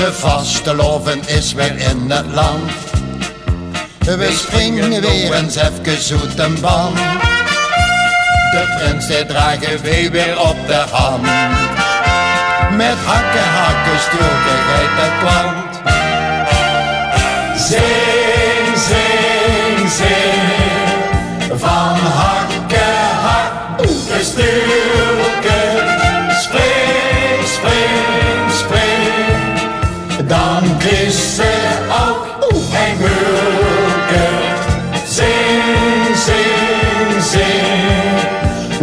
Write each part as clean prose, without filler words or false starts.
onze vasteloven is weer in het land. We springen weer eens even zoet een band. De prins die dragen wij weer op de hand. Met hakken, hakken, strookigheid het plant. Zing, zing, zing, van hakken, hakken, stroken. Spring, spring, spring, dan is ze ook een bulke. Zing, zing, zing,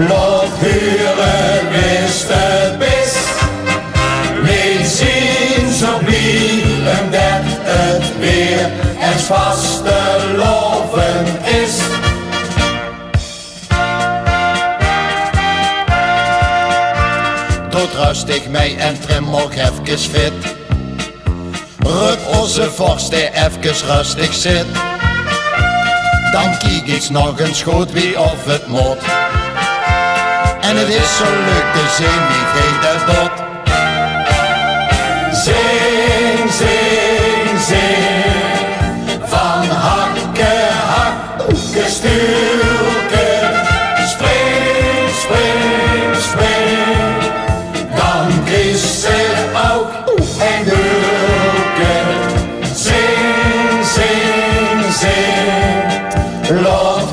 lot huren wist de bis. We zien zo blij omdat het weer het vasteloven is. Tot rustig mij en trim ook even fit. Ruk onze vorst die even rustig zit. Dan kiek iets nog eens goed wie of het moet. En het is zo leuk te zien wie geeft het doet. Zing, zing, zing, van hakken, hakken, stuurken. Spring, spring, spring, dan is ze ook een bulke. Zing, zing, zing, lot